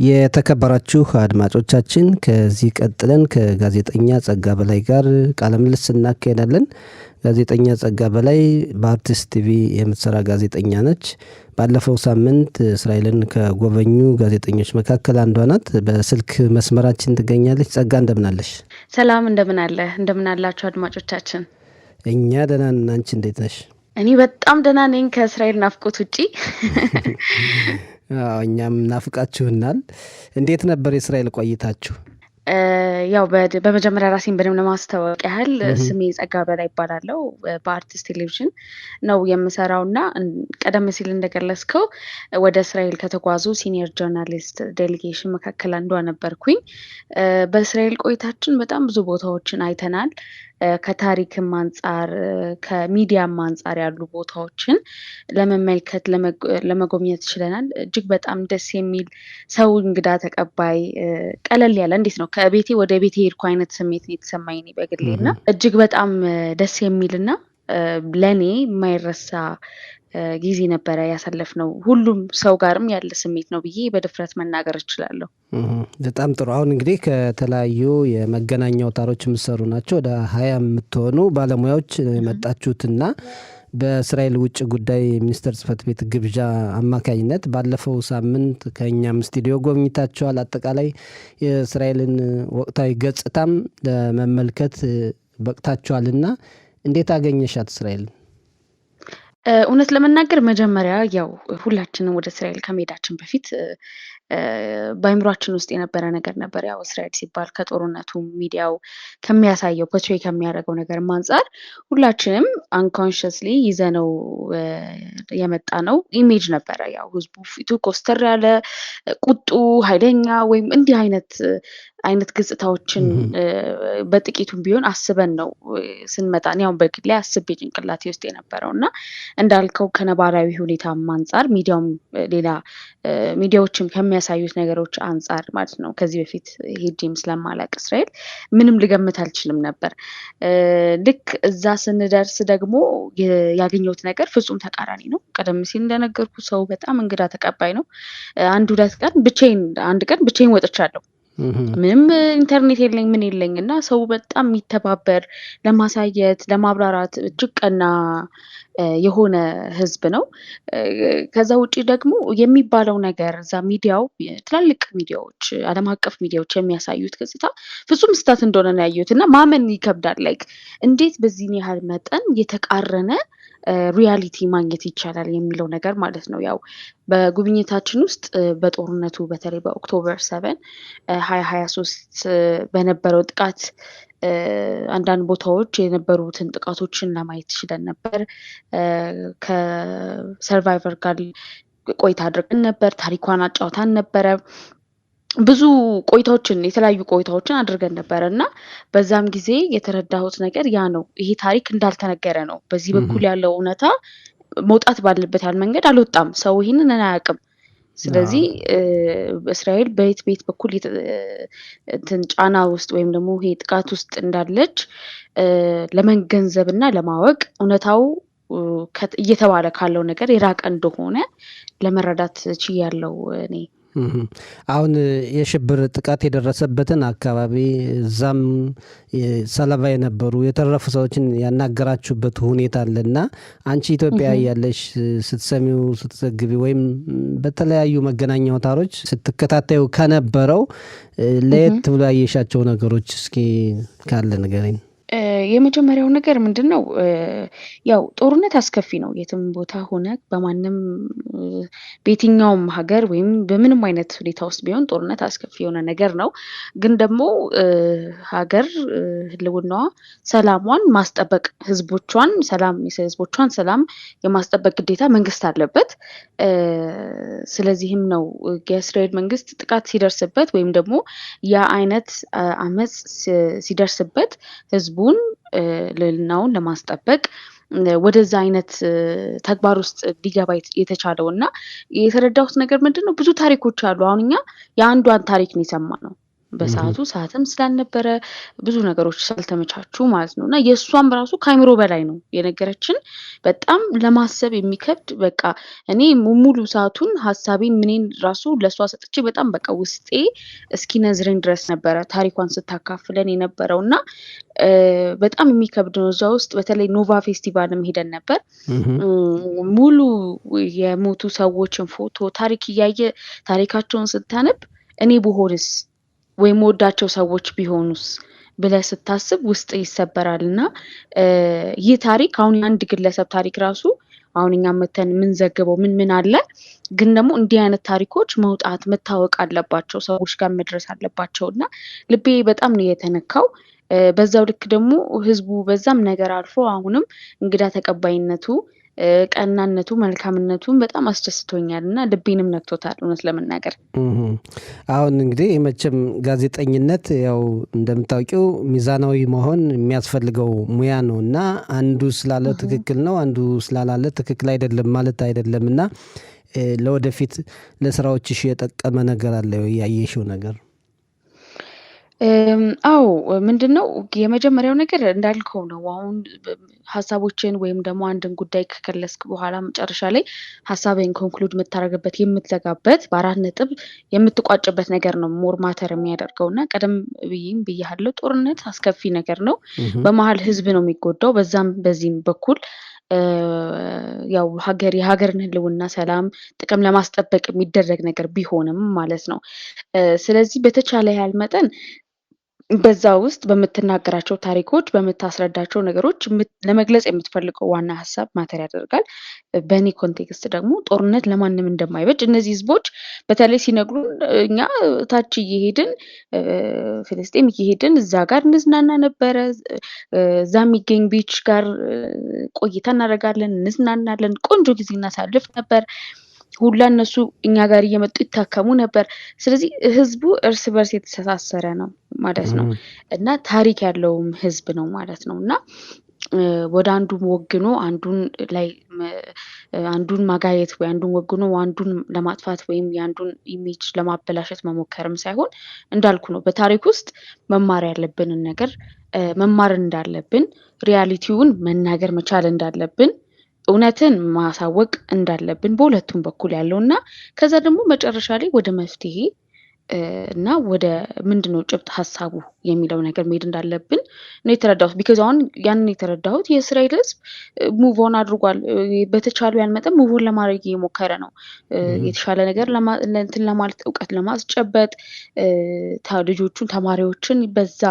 የተከበራችሁ አድማጮቻችን ከዚህ ቀጥለን ከጋዜጠኛ ጸጋ በላይ ጋር ቃለ ምልልስ እናካሄዳለን። ጋዜጠኛ ጸጋ በላይ በአርቲስት ቲቪ የምትሰራ ጋዜጠኛ ነች። ባለፈው ሳምንት እስራኤልን ከጎበኙ ጋዜጠኞች መካከል አንዷ ናት። በስልክ መስመራችን ትገኛለች። ጸጋ እንደምን አለሽ? ሰላም እንደምን አለ? እንደምን አላችሁ አድማጮቻችን? እኛ ደህና ነን። አንቺ እንዴት ነሽ? እኔ በጣም ደህና ነኝ ከእስራኤል ናፍቆት ውጪ። እኛም ናፍቃችሁናል። እንዴት ነበር የእስራኤል ቆይታችሁ? ያው በመጀመሪያ ራሴን በደንብ ለማስተዋወቅ ያህል ስሜ ጸጋ በላይ ይባላለው። በአርቲስት ቴሌቪዥን ነው የምሰራው እና ቀደም ሲል እንደገለጽከው ወደ እስራኤል ከተጓዙ ሲኒየር ጆርናሊስት ዴሊጌሽን መካከል አንዷ ነበርኩኝ። በእስራኤል ቆይታችን በጣም ብዙ ቦታዎችን አይተናል። ከታሪክም አንጻር ከሚዲያም አንጻር ያሉ ቦታዎችን ለመመልከት ለመጎብኘት ችለናል። እጅግ በጣም ደስ የሚል ሰው፣ እንግዳ ተቀባይ፣ ቀለል ያለ እንዴት ነው ከቤቴ ወደ ቤቴ ሄድኩ አይነት ስሜት ነው የተሰማኝ እኔ በግሌ እና እጅግ በጣም ደስ የሚልና ለኔ የማይረሳ ጊዜ ነበረ ያሳለፍነው። ሁሉም ሰው ጋርም ያለ ስሜት ነው ብዬ በድፍረት መናገር እችላለሁ። በጣም ጥሩ። አሁን እንግዲህ ከተለያዩ የመገናኛ አውታሮች የምትሰሩ ናቸው። ወደ 20 የምትሆኑ ባለሙያዎች የመጣችሁትና በእስራኤል ውጭ ጉዳይ ሚኒስቴር ጽሕፈት ቤት ግብዣ አማካኝነት ባለፈው ሳምንት ከእኛም ስቱዲዮ ጎብኝታችኋል። አጠቃላይ የእስራኤልን ወቅታዊ ገጽታም ለመመልከት በቅታችኋልና እንዴት አገኘሻት እስራኤል? እውነት ለመናገር መጀመሪያ ያው ሁላችንም ወደ እስራኤል ከመሄዳችን በፊት በአይምሯችን ውስጥ የነበረ ነገር ነበር። ያው እስራኤል ሲባል ከጦርነቱ ሚዲያው ከሚያሳየው ፖርትሬይ ከሚያደርገው ነገር አንጻር ሁላችንም አንኮንሽስሊ ይዘነው የመጣ ነው ኢሜጅ ነበረ። ያው ህዝቡ ፊቱ ኮስተር ያለ ቁጡ፣ ኃይለኛ ወይም እንዲህ አይነት ገጽታዎችን በጥቂቱም ቢሆን አስበን ነው ስንመጣ ያው በግሌ አስቤ ጭንቅላቴ ውስጥ የነበረው እና እንዳልከው ከነባራዊ ሁኔታም አንጻር ሚዲያውም ሌላ ሚዲያዎችም ከሚያሳዩት ነገሮች አንጻር ማለት ነው። ከዚህ በፊት ሄጄም ስለማላቅ እስራኤል ምንም ልገምት አልችልም ነበር። ልክ እዛ ስንደርስ ደግሞ ያገኘሁት ነገር ፍጹም ተቃራኒ ነው። ቀደም ሲል እንደነገርኩ ሰው በጣም እንግዳ ተቀባይ ነው። አንድ ቀን ብቻዬን ወጥቻለሁ። ምንም ኢንተርኔት የለኝ ምን የለኝ እና ሰው በጣም የሚተባበር ለማሳየት ለማብራራት እጅግ ቀና የሆነ ህዝብ ነው። ከዛ ውጪ ደግሞ የሚባለው ነገር እዛ ሚዲያው ትላልቅ ሚዲያዎች ዓለም አቀፍ ሚዲያዎች የሚያሳዩት ገጽታ ፍጹም ስህተት እንደሆነ ነው ያየሁት እና ማመን ይከብዳል። ላይክ እንዴት በዚህን ያህል መጠን የተቃረነ ሪያሊቲ ማግኘት ይቻላል የሚለው ነገር ማለት ነው። ያው በጉብኝታችን ውስጥ በጦርነቱ በተለይ በኦክቶበር 7 2023 በነበረው ጥቃት አንዳንድ ቦታዎች የነበሩትን ጥቃቶችን ለማየት ችለን ነበር። ከሰርቫይቨር ጋር ቆይታ አድርገን ነበር። ታሪኳን አጫውታን ነበረ። ብዙ የተለያዩ ቆይታዎችን አድርገን ነበረ እና በዛም ጊዜ የተረዳሁት ነገር ያ ነው። ይሄ ታሪክ እንዳልተነገረ ነው። በዚህ በኩል ያለው እውነታ መውጣት ባለበት ያህል መንገድ አልወጣም። ሰው ይህንን አያውቅም። ስለዚህ እስራኤል በየት በኩል ጫና ውስጥ ወይም ደግሞ ይሄ ጥቃት ውስጥ እንዳለች ለመገንዘብ እና ለማወቅ እውነታው እየተባለ ካለው ነገር የራቀ እንደሆነ ለመረዳት ችያለሁ እኔ። አሁን የሽብር ጥቃት የደረሰበትን አካባቢ እዛም ሰለባ የነበሩ የተረፉ ሰዎችን ያናገራችሁበት ሁኔታ አለና አንቺ ኢትዮጵያ ያለሽ ስትሰሚው ስትዘግቢ ወይም በተለያዩ መገናኛ አውታሮች ስትከታተዩ ከነበረው ለየት ብሎ ያየሻቸው ነገሮች እስኪ ካለ ንገረኝ። የመጀመሪያው ነገር ምንድነው? ያው ጦርነት አስከፊ ነው። የትም ቦታ ሆነ በማንም በየትኛውም ሀገር ወይም በምንም አይነት ሁኔታ ውስጥ ቢሆን ጦርነት አስከፊ የሆነ ነገር ነው። ግን ደግሞ ሀገር ህልውናዋ ሰላሟን ማስጠበቅ ህዝቦቿን ሰላም የማስጠበቅ ግዴታ መንግስት አለበት። ስለዚህም ነው የእስራኤል መንግስት ጥቃት ሲደርስበት ወይም ደግሞ ያ አይነት አመጽ ሲደርስበት ህዝቡን ልዕልናውን ለማስጠበቅ ወደዛ አይነት ተግባር ውስጥ ሊገባ የተቻለው እና የተረዳሁት ነገር ምንድነው? ብዙ ታሪኮች አሉ። አሁን እኛ የአንዷን ታሪክ ነው የሰማነው። በሰዓቱ ሰዓትም ስላልነበረ ብዙ ነገሮች ስላልተመቻቹ ማለት ነው። እና የእሷም ራሱ ከአይምሮ በላይ ነው የነገረችን። በጣም ለማሰብ የሚከብድ በቃ እኔ ሙሉ ሰዓቱን ሀሳቤን ምኔን ራሱ ለእሷ ሰጥቼ በጣም በቃ ውስጤ እስኪነዝረኝ ድረስ ነበረ ታሪኳን ስታካፍለን የነበረው እና በጣም የሚከብድ ነው። እዛ ውስጥ በተለይ ኖቫ ፌስቲቫልም ሄደን ነበር። ሙሉ የሞቱ ሰዎችን ፎቶ ታሪክ እያየ ታሪካቸውን ስታነብ እኔ ብሆንስ ወይም ወዳቸው ሰዎች ቢሆኑስ ብለህ ስታስብ ውስጥ ይሰበራል። እና ይህ ታሪክ አሁን የአንድ ግለሰብ ታሪክ ራሱ አሁን እኛ መተን የምንዘግበው ምን አለ፣ ግን ደግሞ እንዲህ አይነት ታሪኮች መውጣት መታወቅ አለባቸው፣ ሰዎች ጋር መድረስ አለባቸው። እና ልቤ በጣም ነው የተነካው። በዛው ልክ ደግሞ ህዝቡ በዛም ነገር አልፎ አሁንም እንግዳ ተቀባይነቱ፣ ቀናነቱ፣ መልካምነቱን በጣም አስደስቶኛል እና ልቤንም ነክቶታል እውነት ለመናገር። አሁን እንግዲህ መቼም ጋዜጠኝነት ያው እንደምታውቂው ሚዛናዊ መሆን የሚያስፈልገው ሙያ ነው እና አንዱ ስላለ ትክክል ነው፣ አንዱ ስላላለ ትክክል አይደለም ማለት አይደለም። እና ለወደፊት ለስራዎችሽ የጠቀመ ነገር አለ ያየሽው ነገር? አዎ ምንድነው የመጀመሪያው ነገር እንዳልከው ነው። አሁን ሀሳቦችን ወይም ደግሞ አንድን ጉዳይ ከከለስክ በኋላ መጨረሻ ላይ ሀሳብህን ኮንክሉድ የምታደርግበት የምትዘጋበት በአራት ነጥብ የምትቋጭበት ነገር ነው ሞር ማተር የሚያደርገው። እና ቀደም ብዬም ብያለሁ፣ ጦርነት አስከፊ ነገር ነው። በመሀል ህዝብ ነው የሚጎዳው። በዛም በዚህም በኩል ያው የሀገርን ህልውና፣ ሰላም፣ ጥቅም ለማስጠበቅ የሚደረግ ነገር ቢሆንም ማለት ነው። ስለዚህ በተቻለ ያህል መጠን በዛ ውስጥ በምትናገራቸው ታሪኮች፣ በምታስረዳቸው ነገሮች ለመግለጽ የምትፈልገው ዋና ሀሳብ ማተር ያደርጋል። በእኔ ኮንቴክስት ደግሞ ጦርነት ለማንም እንደማይበጅ እነዚህ ህዝቦች በተለይ ሲነግሩን እኛ ታች እየሄድን ፍልስጤም እየሄድን እዛ ጋር እንዝናና ነበረ። እዛ የሚገኝ ቢች ጋር ቆይታ እናደርጋለን፣ እንዝናናለን፣ ቆንጆ ጊዜ እናሳልፍ ነበር። ሁላ እነሱ እኛ ጋር እየመጡ ይታከሙ ነበር። ስለዚህ ህዝቡ እርስ በርስ የተሳሰረ ነው ማለት ነው እና ታሪክ ያለውም ህዝብ ነው ማለት ነው። እና ወደ አንዱ ወግኖ አንዱን ማጋየት ወይ አንዱን ወግኖ አንዱን ለማጥፋት ወይም የአንዱን ኢሜጅ ለማበላሸት መሞከርም ሳይሆን እንዳልኩ ነው፣ በታሪክ ውስጥ መማር ያለብንን ነገር መማር እንዳለብን፣ ሪያሊቲውን መናገር መቻል እንዳለብን፣ እውነትን ማሳወቅ እንዳለብን በሁለቱም በኩል ያለው እና ከዛ ደግሞ መጨረሻ ላይ ወደ መፍትሄ እና ወደ ምንድነው ጭብጥ ሀሳቡ የሚለው ነገር መሄድ እንዳለብን ነው የተረዳሁት። ቢካዝ አሁን ያንን የተረዳሁት የእስራኤል ህዝብ ሙቭ ኦን አድርጓል። በተቻሉ ያልመጠን ሙቭ ኦን ለማድረግ እየሞከረ ነው። የተሻለ ነገር እንትን ለማለት እውቀት ለማስጨበጥ ልጆቹን ተማሪዎችን በዛ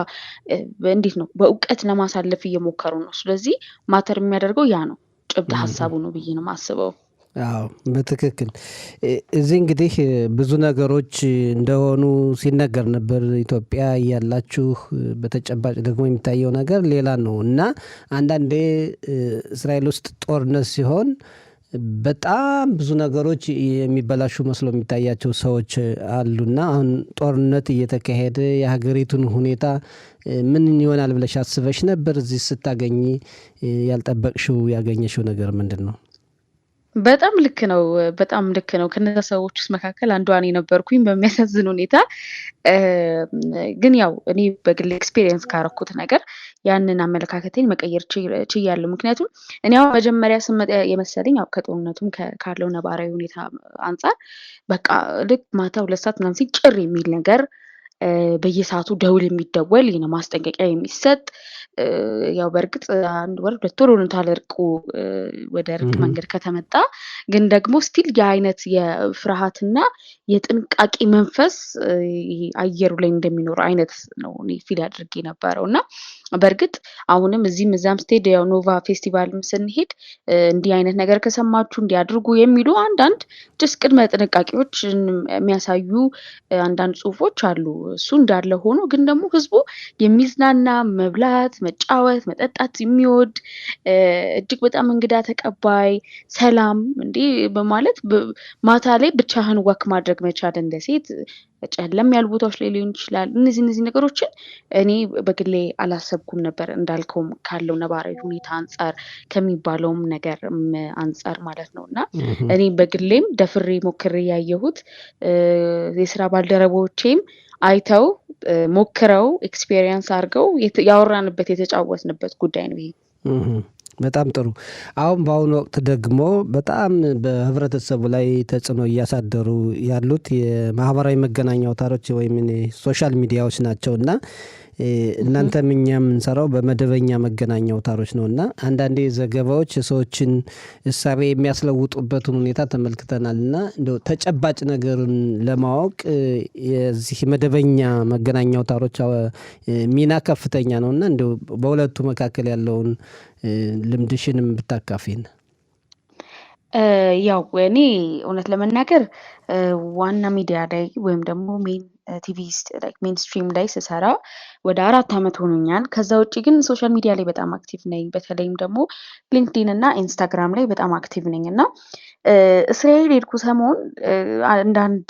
እንዴት ነው በእውቀት ለማሳለፍ እየሞከሩ ነው። ስለዚህ ማተር የሚያደርገው ያ ነው፣ ጭብጥ ሀሳቡ ነው ብዬ ነው የማስበው። አዎ በትክክል እዚህ እንግዲህ ብዙ ነገሮች እንደሆኑ ሲነገር ነበር። ኢትዮጵያ ያላችሁ በተጨባጭ ደግሞ የሚታየው ነገር ሌላ ነው እና አንዳንዴ እስራኤል ውስጥ ጦርነት ሲሆን በጣም ብዙ ነገሮች የሚበላሹ መስሎ የሚታያቸው ሰዎች አሉና አሁን ጦርነት እየተካሄደ የሀገሪቱን ሁኔታ ምን ይሆናል ብለሽ አስበሽ ነበር? እዚህ ስታገኚ ያልጠበቅሽው ያገኘሽው ነገር ምንድን ነው? በጣም ልክ ነው። በጣም ልክ ነው። ከነዛ ሰዎች ውስጥ መካከል አንዷ እኔ ነበርኩኝ በሚያሳዝን ሁኔታ። ግን ያው እኔ በግል ኤክስፒሪየንስ ካረኩት ነገር ያንን አመለካከቴን መቀየር ችያለሁ። ምክንያቱም እኔ ያው መጀመሪያ ስመጣ የመሰለኝ ያው ከጦርነቱም ካለው ነባራዊ ሁኔታ አንጻር በቃ ልክ ማታ 2 ሰዓት ምናምን ሲል ጭር የሚል ነገር በየሰዓቱ ደውል የሚደወል ማስጠንቀቂያ የሚሰጥ ያው በእርግጥ 1 ወር 2 ወር ሆኖታል እርቁ ወደ እርቅ መንገድ ከተመጣ፣ ግን ደግሞ ስቲል የአይነት የፍርሃትና የጥንቃቄ መንፈስ አየሩ ላይ እንደሚኖር አይነት ነው እኔ ፊል አድርጌ ነበረው። እና በእርግጥ አሁንም እዚህም እዛም ስትሄድ ያው ኖቫ ፌስቲቫልም ስንሄድ እንዲህ አይነት ነገር ከሰማችሁ እንዲያድርጉ የሚሉ አንዳንድ ቅድመ ጥንቃቄዎች የሚያሳዩ አንዳንድ ጽሁፎች አሉ። እሱ እንዳለ ሆኖ ግን ደግሞ ህዝቡ የሚዝናና መብላት፣ መጫወት፣ መጠጣት የሚወድ እጅግ በጣም እንግዳ ተቀባይ፣ ሰላም እንዲህ በማለት ማታ ላይ ብቻህን ወክ ማድረግ መቻል እንደ ሴት ጨለም ያሉ ቦታዎች ላይ ሊሆን ይችላል። እነዚህ ነገሮችን እኔ በግሌ አላሰብኩም ነበር፣ እንዳልከውም ካለው ነባራዊ ሁኔታ አንጻር ከሚባለውም ነገር አንጻር ማለት ነው። እና እኔ በግሌም ደፍሬ ሞክሬ ያየሁት የስራ ባልደረቦቼም አይተው ሞክረው ኤክስፔሪየንስ አድርገው ያወራንበት የተጫወትንበት ጉዳይ ነው ይሄ። በጣም ጥሩ። አሁን በአሁኑ ወቅት ደግሞ በጣም በህብረተሰቡ ላይ ተጽዕኖ እያሳደሩ ያሉት የማህበራዊ መገናኛ አውታሮች ወይም ሶሻል ሚዲያዎች ናቸው እና እናንተም እኛ የምንሰራው በመደበኛ መገናኛ አውታሮች ነው እና አንዳንዴ ዘገባዎች የሰዎችን እሳቤ የሚያስለውጡበትን ሁኔታ ተመልክተናል እና እንደው ተጨባጭ ነገርን ለማወቅ የዚህ መደበኛ መገናኛ አውታሮች ሚና ከፍተኛ ነው እና እንደው በሁለቱ መካከል ያለውን ልምድሽንም ብታካፊን። ያው እኔ እውነት ለመናገር ዋና ሚዲያ ላይ ወይም ደግሞ ሜን ቲቪ ሜንስትሪም ላይ ስሰራ ወደ 4 ዓመት ሆኖኛል። ከዛ ውጭ ግን ሶሻል ሚዲያ ላይ በጣም አክቲቭ ነኝ። በተለይም ደግሞ ሊንክዲን እና ኢንስታግራም ላይ በጣም አክቲቭ ነኝ እና እስራኤል ሄድኩ ሰሞን አንዳንድ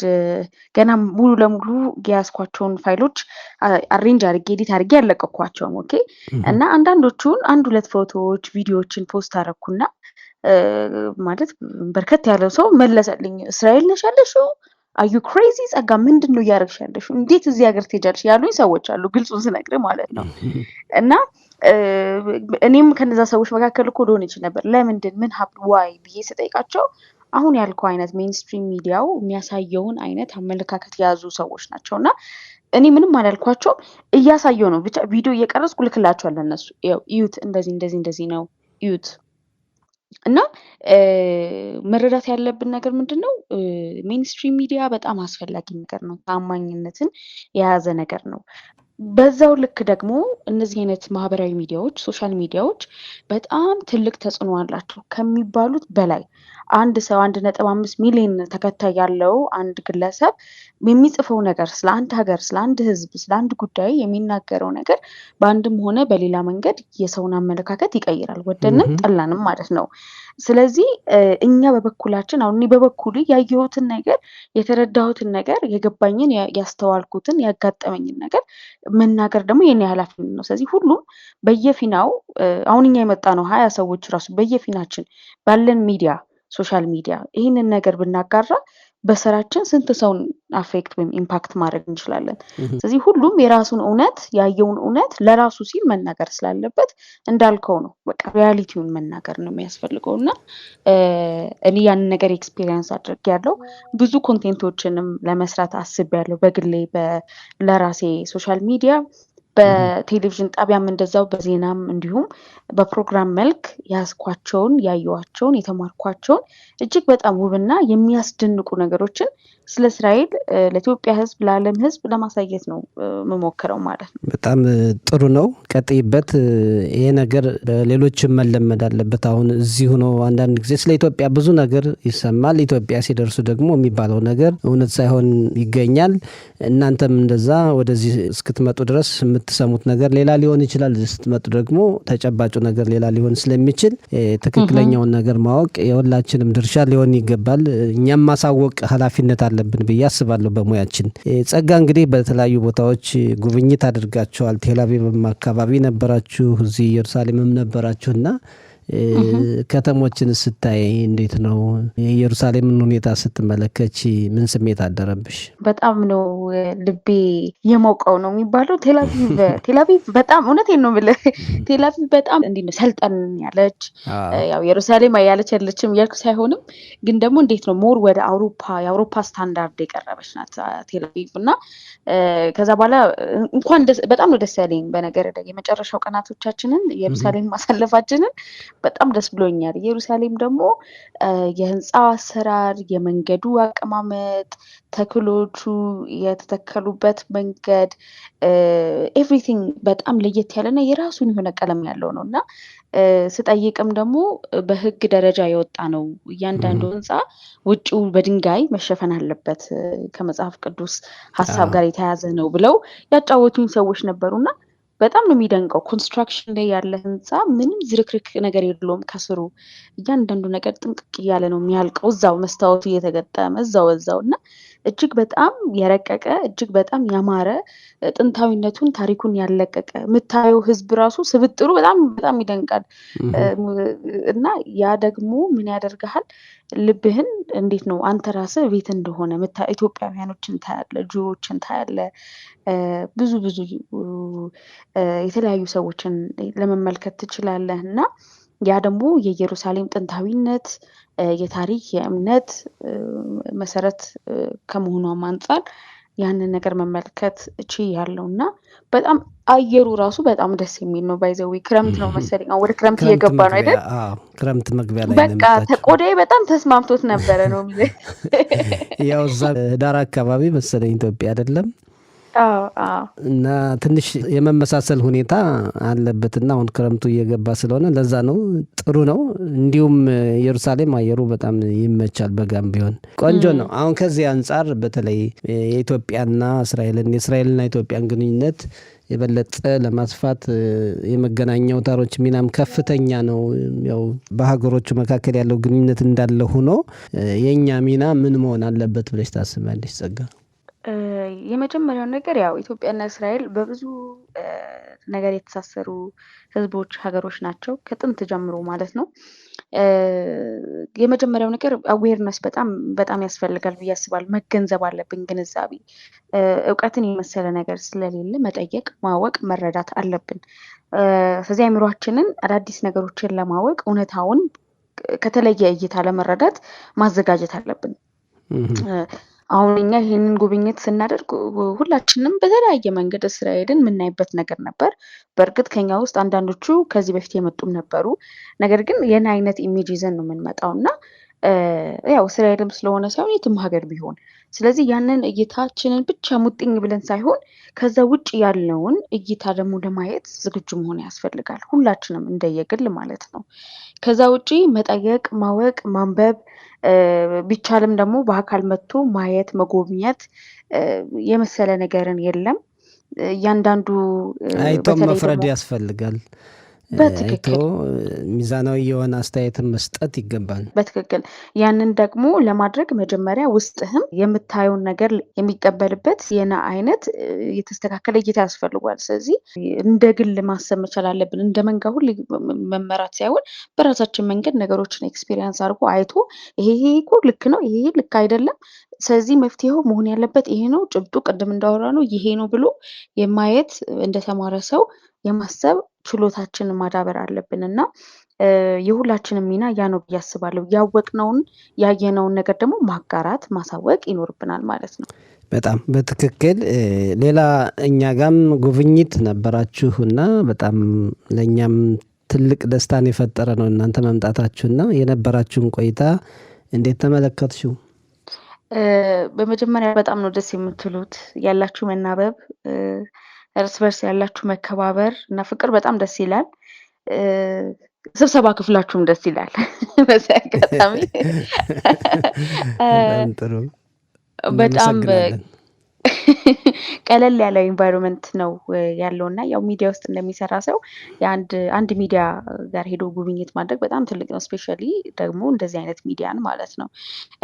ገና ሙሉ ለሙሉ የያዝኳቸውን ፋይሎች አሬንጅ አድርጌ ኤዲት አድርጌ ያለቀኳቸውም ኦኬ። እና አንዳንዶቹን 1-2 ፎቶዎች ቪዲዮዎችን ፖስት አደረኩና ማለት በርከት ያለው ሰው መለሰልኝ። እስራኤል ነሽ ያለሽው? አዩ ክሬዚ ጸጋ፣ ምንድን ነው እያደረግሽ ያለሽው? እንዴት እዚህ ሀገር ትሄጃለሽ ያሉኝ ሰዎች አሉ፣ ግልጹን ስነግር ማለት ነው። እና እኔም ከነዛ ሰዎች መካከል እኮ ልሆን ይችል ነበር። ለምንድን ምን ሀብ ዋይ ብዬ ስጠይቃቸው አሁን ያልከው አይነት ሜንስትሪም ሚዲያው የሚያሳየውን አይነት አመለካከት የያዙ ሰዎች ናቸው እና እኔ ምንም አላልኳቸውም። እያሳየው ነው ብቻ ቪዲዮ እየቀረጽኩ ልክላቸዋለሁ። እነሱ እዩት፣ እንደዚህ እንደዚህ እንደዚህ ነው እዩት። እና መረዳት ያለብን ነገር ምንድነው? ሜንስትሪም ሚዲያ በጣም አስፈላጊ ነገር ነው። ታማኝነትን የያዘ ነገር ነው። በዛው ልክ ደግሞ እነዚህ አይነት ማህበራዊ ሚዲያዎች ሶሻል ሚዲያዎች በጣም ትልቅ ተጽዕኖ አላቸው ከሚባሉት በላይ። አንድ ሰው 1.5 ሚሊዮን ተከታይ ያለው አንድ ግለሰብ የሚጽፈው ነገር ስለ አንድ ሀገር፣ ስለ አንድ ህዝብ፣ ስለ አንድ ጉዳይ የሚናገረው ነገር በአንድም ሆነ በሌላ መንገድ የሰውን አመለካከት ይቀይራል፣ ወደንም ጠላንም ማለት ነው። ስለዚህ እኛ በበኩላችን አሁን እኔ በበኩሌ ያየሁትን ነገር፣ የተረዳሁትን ነገር፣ የገባኝን፣ ያስተዋልኩትን፣ ያጋጠመኝን ነገር መናገር ደግሞ የኔ ኃላፊነት ነው። ስለዚህ ሁሉም በየፊናው አሁን እኛ የመጣ ነው 20 ሰዎች ራሱ በየፊናችን ባለን ሚዲያ ሶሻል ሚዲያ ይህንን ነገር ብናጋራ በስራችን ስንት ሰውን አፌክት ወይም ኢምፓክት ማድረግ እንችላለን። ስለዚህ ሁሉም የራሱን እውነት ያየውን እውነት ለራሱ ሲል መናገር ስላለበት እንዳልከው ነው፣ በቃ ሪያሊቲውን መናገር ነው የሚያስፈልገው እና እኔ ያንን ነገር ኤክስፒሪየንስ አድርጌያለሁ። ብዙ ኮንቴንቶችንም ለመስራት አስቤያለሁ በግሌ ለራሴ ሶሻል ሚዲያ፣ በቴሌቪዥን ጣቢያም እንደዛው፣ በዜናም እንዲሁም በፕሮግራም መልክ ያስኳቸውን፣ ያየኋቸውን፣ የተማርኳቸውን እጅግ በጣም ውብና የሚያስደንቁ ነገሮችን ስለ እስራኤል ለኢትዮጵያ ሕዝብ ለዓለም ሕዝብ ለማሳየት ነው የምሞክረው ማለት ነው። በጣም ጥሩ ነው፣ ቀጥይበት። ይሄ ነገር በሌሎችም መለመድ አለበት። አሁን እዚህ ሆኖ አንዳንድ ጊዜ ስለ ኢትዮጵያ ብዙ ነገር ይሰማል። ኢትዮጵያ ሲደርሱ ደግሞ የሚባለው ነገር እውነት ሳይሆን ይገኛል። እናንተም እንደዛ ወደዚህ እስክትመጡ ድረስ የምትሰሙት ነገር ሌላ ሊሆን ይችላል። ስትመጡ ደግሞ ተጨባጩ ነገር ሌላ ሊሆን ስለሚችል ትክክለኛውን ነገር ማወቅ የሁላችንም ድርሻ ሊሆን ይገባል። እኛም ማሳወቅ ኃላፊነት አለብን ብዬ አስባለሁ በሙያችን። ጸጋ፣ እንግዲህ በተለያዩ ቦታዎች ጉብኝት አድርጋችኋል። ቴልአቪቭም አካባቢ ነበራችሁ፣ እዚህ ኢየሩሳሌምም ነበራችሁ እና ከተሞችን ስታይ እንዴት ነው? የኢየሩሳሌምን ሁኔታ ስትመለከች ምን ስሜት አደረብሽ? በጣም ነው ልቤ የሞቀው ነው የሚባለው። ቴልአቪቭ በጣም እውነቴን ነው የምልህ፣ ቴልአቪቭ በጣም እንዴት ነው ሰልጠን ያለች፣ ያው ኢየሩሳሌም ያለች ያለችም እያልኩ ሳይሆንም ግን ደግሞ እንዴት ነው ሞር ወደ የአውሮፓ ስታንዳርድ የቀረበች ናት ቴልአቪቭ እና ከዛ በኋላ እንኳን በጣም ነው ደስ ያለኝ። በነገር የመጨረሻው ቀናቶቻችንን ኢየሩሳሌም ማሳለፋችንን በጣም ደስ ብሎኛል። ኢየሩሳሌም ደግሞ የህንፃው አሰራር፣ የመንገዱ አቀማመጥ፣ ተክሎቹ የተተከሉበት መንገድ፣ ኤቭሪቲንግ በጣም ለየት ያለና የራሱን የሆነ ቀለም ያለው ነው እና ስጠይቅም ደግሞ በህግ ደረጃ የወጣ ነው። እያንዳንዱ ህንፃ ውጭው በድንጋይ መሸፈን አለበት ከመጽሐፍ ቅዱስ ሀሳብ ጋር የተያያዘ ነው ብለው ያጫወቱኝ ሰዎች ነበሩና በጣም ነው የሚደንቀው። ኮንስትራክሽን ላይ ያለ ህንፃ ምንም ዝርክርክ ነገር የለውም። ከስሩ እያንዳንዱ ነገር ጥንቅቅ እያለ ነው የሚያልቀው፣ እዛው መስታወቱ እየተገጠመ እዛው እና እጅግ በጣም የረቀቀ እጅግ በጣም ያማረ ጥንታዊነቱን ታሪኩን ያለቀቀ የምታየው ህዝብ ራሱ ስብጥሩ በጣም በጣም ይደንቃል። እና ያ ደግሞ ምን ያደርግሃል? ልብህን እንዴት ነው አንተ ራስህ ቤት እንደሆነ ኢትዮጵያውያኖችን ታያለ፣ ጁዎችን ታያለ፣ ብዙ ብዙ የተለያዩ ሰዎችን ለመመልከት ትችላለህ። እና ያ ደግሞ የኢየሩሳሌም ጥንታዊነት የታሪክ የእምነት መሰረት ከመሆኗም አንጻር ያንን ነገር መመልከት ያለው እና በጣም አየሩ ራሱ በጣም ደስ የሚል ነው። ባይዘዊ ክረምት ነው መሰለኝ፣ ወደ ክረምት እየገባ ነው አይደል? ክረምት መግቢያ ላይ በቃ ቆዳዬ በጣም ተስማምቶት ነበረ ነው የሚለው። ያው እዛ ህዳር አካባቢ መሰለኝ ኢትዮጵያ አይደለም? እና ትንሽ የመመሳሰል ሁኔታ አለበትና አሁን ክረምቱ እየገባ ስለሆነ ለዛ ነው። ጥሩ ነው። እንዲሁም ኢየሩሳሌም አየሩ በጣም ይመቻል። በጋም ቢሆን ቆንጆ ነው። አሁን ከዚህ አንጻር በተለይ የኢትዮጵያና የእስራኤልና ኢትዮጵያን ግንኙነት የበለጠ ለማስፋት የመገናኛ አውታሮች ሚናም ከፍተኛ ነው። ያው በሀገሮቹ መካከል ያለው ግንኙነት እንዳለ ሆኖ የእኛ ሚና ምን መሆን አለበት ብለሽ ታስባለሽ ጸጋ? የመጀመሪያው ነገር ያው ኢትዮጵያና እስራኤል በብዙ ነገር የተሳሰሩ ህዝቦች፣ ሀገሮች ናቸው ከጥንት ጀምሮ ማለት ነው። የመጀመሪያው ነገር አዌርነስ በጣም በጣም ያስፈልጋል ብዬ አስባለሁ። መገንዘብ አለብን፣ ግንዛቤ። እውቀትን የመሰለ ነገር ስለሌለ መጠየቅ፣ ማወቅ፣ መረዳት አለብን። ስለዚህ አእምሯችንን አዳዲስ ነገሮችን ለማወቅ እውነታውን ከተለየ እይታ ለመረዳት ማዘጋጀት አለብን። አሁን እኛ ይህንን ጉብኝት ስናደርግ ሁላችንም በተለያየ መንገድ እስራኤልን የምናይበት ነገር ነበር። በእርግጥ ከኛ ውስጥ አንዳንዶቹ ከዚህ በፊት የመጡም ነበሩ። ነገር ግን የን አይነት ኢሜጅ ይዘን ነው የምንመጣው እና ያው እስራኤልም ስለሆነ ሳይሆን የትም ሀገር ቢሆን፣ ስለዚህ ያንን እይታችንን ብቻ ሙጥኝ ብለን ሳይሆን ከዛ ውጭ ያለውን እይታ ደግሞ ለማየት ዝግጁ መሆን ያስፈልጋል፣ ሁላችንም እንደየግል ማለት ነው። ከዛ ውጪ መጠየቅ፣ ማወቅ፣ ማንበብ ቢቻልም ደግሞ በአካል መጥቶ ማየት መጎብኘት የመሰለ ነገርን የለም። እያንዳንዱ አይቶ መፍረድ ያስፈልጋል። አይቶ ሚዛናዊ የሆነ አስተያየትን መስጠት ይገባል። በትክክል ያንን ደግሞ ለማድረግ መጀመሪያ ውስጥህም የምታየውን ነገር የሚቀበልበት የና አይነት የተስተካከለ እይታ ያስፈልጓል። ስለዚህ እንደ ግል ማሰብ መቻል አለብን። እንደ መንጋ ሁሉ መመራት ሳይሆን በራሳችን መንገድ ነገሮችን ኤክስፒሪየንስ አድርጎ አይቶ ይሄ እኮ ልክ ነው፣ ይሄ ልክ አይደለም፣ ስለዚህ መፍትሄው መሆን ያለበት ይሄ ነው፣ ጭብጡ ቅድም እንዳወራ ነው ይሄ ነው ብሎ የማየት እንደተማረ ሰው የማሰብ ችሎታችንን ማዳበር አለብን እና የሁላችንም ሚና ያ ነው ብዬ አስባለሁ። ያወቅነውን ያየነውን ነገር ደግሞ ማጋራት ማሳወቅ ይኖርብናል ማለት ነው። በጣም በትክክል። ሌላ እኛ ጋም ጉብኝት ነበራችሁና በጣም ለእኛም ትልቅ ደስታን የፈጠረ ነው እናንተ መምጣታችሁና የነበራችሁን ቆይታ እንዴት ተመለከትሽው? በመጀመሪያ በጣም ነው ደስ የምትሉት። ያላችሁ መናበብ፣ እርስ በርስ ያላችሁ መከባበር እና ፍቅር በጣም ደስ ይላል። ስብሰባ ክፍላችሁም ደስ ይላል። በዚህ አጋጣሚ በጣም ቀለል ያለ ኢንቫይሮንመንት ነው ያለው እና ያው ሚዲያ ውስጥ እንደሚሰራ ሰው አንድ ሚዲያ ጋር ሄዶ ጉብኝት ማድረግ በጣም ትልቅ ነው። ስፔሻሊ ደግሞ እንደዚህ አይነት ሚዲያን ማለት ነው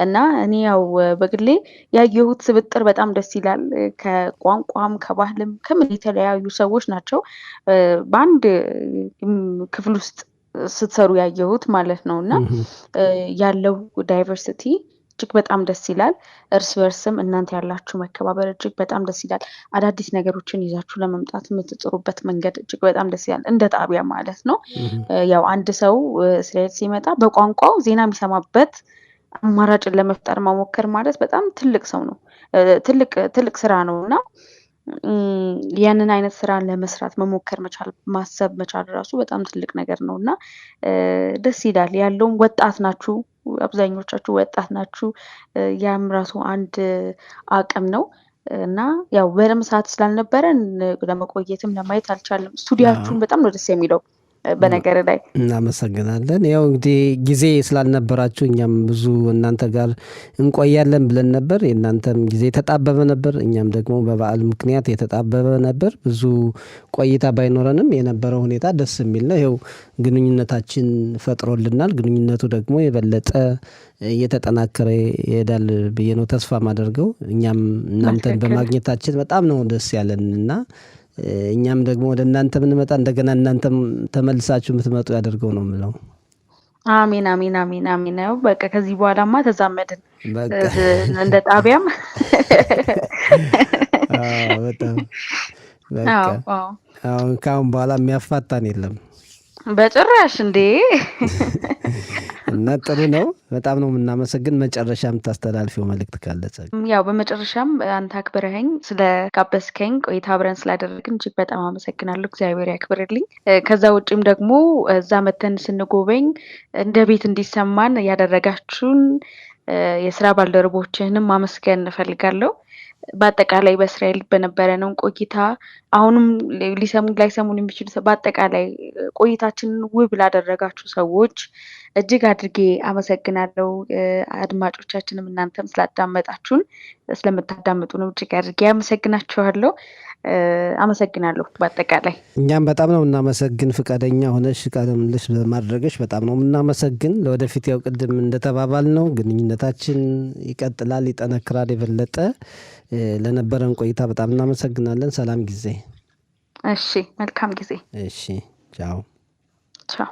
እና እኔ ያው በግሌ ያየሁት ስብጥር በጣም ደስ ይላል። ከቋንቋም ከባህልም ከምን የተለያዩ ሰዎች ናቸው በአንድ ክፍል ውስጥ ስትሰሩ ያየሁት ማለት ነው እና ያለው ዳይቨርሲቲ እጅግ በጣም ደስ ይላል። እርስ በርስም እናንተ ያላችሁ መከባበር እጅግ በጣም ደስ ይላል። አዳዲስ ነገሮችን ይዛችሁ ለመምጣት የምትጥሩበት መንገድ እጅግ በጣም ደስ ይላል። እንደ ጣቢያ ማለት ነው። ያው አንድ ሰው እስራኤል ሲመጣ በቋንቋው ዜና የሚሰማበት አማራጭን ለመፍጠር መሞከር ማለት በጣም ትልቅ ሰው ነው፣ ትልቅ ስራ ነው እና ያንን አይነት ስራ ለመስራት መሞከር መቻል ማሰብ መቻል ራሱ በጣም ትልቅ ነገር ነው እና ደስ ይላል። ያለውም ወጣት ናችሁ፣ አብዛኞቻችሁ ወጣት ናችሁ። ያም ራሱ አንድ አቅም ነው እና ያው በደምብ ሰዓት ስላልነበረን ለመቆየትም ለማየት አልቻለም። ስቱዲያችሁን በጣም ነው ደስ የሚለው። በነገር ላይ እናመሰግናለን። ያው እንግዲህ ጊዜ ስላልነበራችሁ እኛም ብዙ እናንተ ጋር እንቆያለን ብለን ነበር። የእናንተም ጊዜ የተጣበበ ነበር፣ እኛም ደግሞ በበዓል ምክንያት የተጣበበ ነበር። ብዙ ቆይታ ባይኖረንም የነበረው ሁኔታ ደስ የሚል ነው። ይኸው ግንኙነታችን ፈጥሮልናል። ግንኙነቱ ደግሞ የበለጠ እየተጠናከረ ይሄዳል ብዬ ነው ተስፋ ማደርገው። እኛም እናንተን በትክክል በማግኘታችን በጣም ነው ደስ ያለን እና እኛም ደግሞ ወደ እናንተ ብንመጣ እንደገና እናንተም ተመልሳችሁ የምትመጡ ያደርገው ነው የምለው። አሜን አሜን አሜን አሜን ነው። በቃ ከዚህ በኋላማ ተዛመድን በቃ እንደ ጣቢያም። በጣም በቃ አዎ አዎ አሁን ከአሁን በኋላ የሚያፋታን የለም በጭራሽ እንዴ። እና ጥሩ ነው። በጣም ነው የምናመሰግን። መጨረሻ የምታስተላልፊው መልእክት ካለ ጸጋ? ያው በመጨረሻም አንተ አክብረኸኝ ስለጋበዝከኝ ቆይታ አብረን ስላደረግን እጅግ በጣም አመሰግናለሁ። እግዚአብሔር ያክብርልኝ። ከዛ ውጭም ደግሞ እዛ መተን ስንጎበኝ እንደ ቤት እንዲሰማን ያደረጋችሁን የስራ ባልደረቦችህንም ማመስገን እፈልጋለሁ። በአጠቃላይ በእስራኤል በነበረን ቆይታ አሁንም ላይሰሙን የሚችሉ በአጠቃላይ ቆይታችንን ውብ ላደረጋችሁ ሰዎች እጅግ አድርጌ አመሰግናለሁ። አድማጮቻችንም እናንተም ስላዳመጣችሁን ስለምታዳምጡንም እጅግ አድርጌ አመሰግናችኋለሁ። አመሰግናለሁ። በአጠቃላይ እኛም በጣም ነው የምናመሰግን። ፈቃደኛ ሆነሽ ቃለ ምልልስ በማድረግሽ በጣም ነው የምናመሰግን። ለወደፊት ያው ቅድም እንደተባባል ነው ግንኙነታችን ይቀጥላል፣ ይጠነክራል የበለጠ። ለነበረን ቆይታ በጣም እናመሰግናለን። ሰላም ጊዜ። እሺ፣ መልካም ጊዜ። እሺ፣ ቻው ቻው።